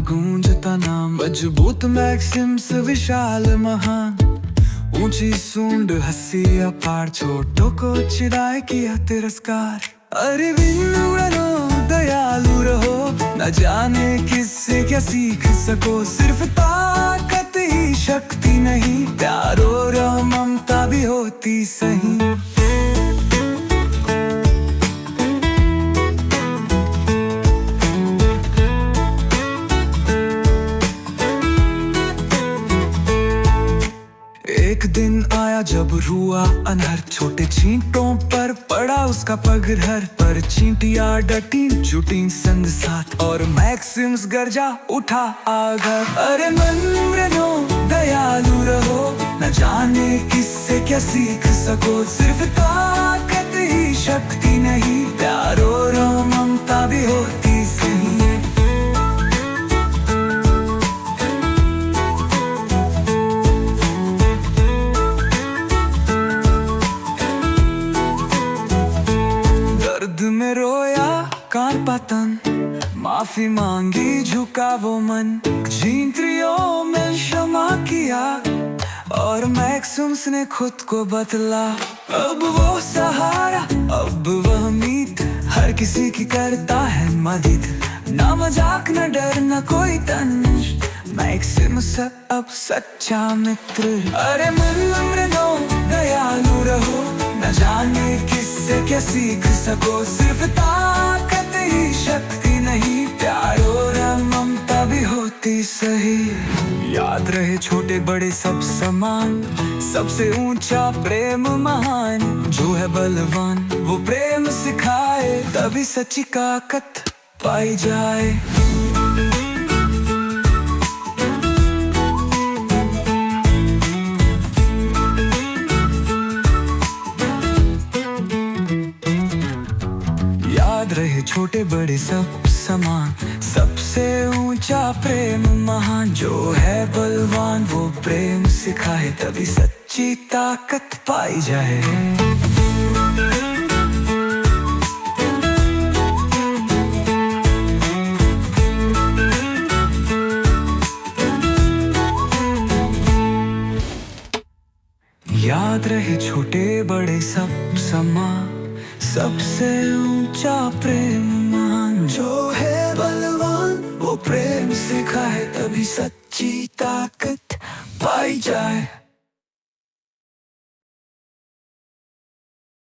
गूंजता नाम, मजबूत मैक्सिम्स विशाल महान, ऊंची सूंड हंसी अपार, छोटों को चिराए किया तिरस्कार। अरे विनम्र दयालु रहो, न जाने किससे क्या सीख सको, सिर्फ ताकत ही शक्ति नहीं, प्यार और ममता भी होती सही। एक दिन आया जब रुआ अनहर, छोटे चींटों पर पड़ा उसका पगहर, पर चींटियां डटी जुटी संग साथ, और मैक्सिम्स गरजा उठा आगर। अरे नम्र दयालु रहो, न जाने किससे क्या सीख सको, सिर्फ ताकत ही शक्ति नहीं, प्यार और ममता भी होती सही। दर्द में रोया कांपा तन, माफी मांगी झुका वो मन, चींटियों में क्षमा किया, और मैक्सिम्स ने खुद को बदला। अब वो सहारा, अब वह उम्मीद, हर किसी की करता है मदद, ना मजाक न डर न कोई तंज, मैक्सिम्स अब सच्चा मित्र। अरे नम्र दयालु रहो, न जाने किससे क्या सीख सको, सिर्फ ताकत ही शक्ति नहीं, प्यार और ममता भी होती सही। याद रहे छोटे बड़े सब समान, सबसे ऊंचा प्रेम महान, जो है बलवान वो प्रेम सिखाए, तभी सच्ची ताकत पाई जाए। याद रहे छोटे बड़े सब समान, सबसे ऊंचा प्रेम महान, जो है बलवान वो प्रेम सिखाए, तभी सच्ची ताकत पाई जाए। याद रहे छोटे बड़े सब समान, सबसे ऊंचा प्रेम महान, जो है बलवान वो प्रेम सिखाए, तभी सच्ची ताकत पाई जाए।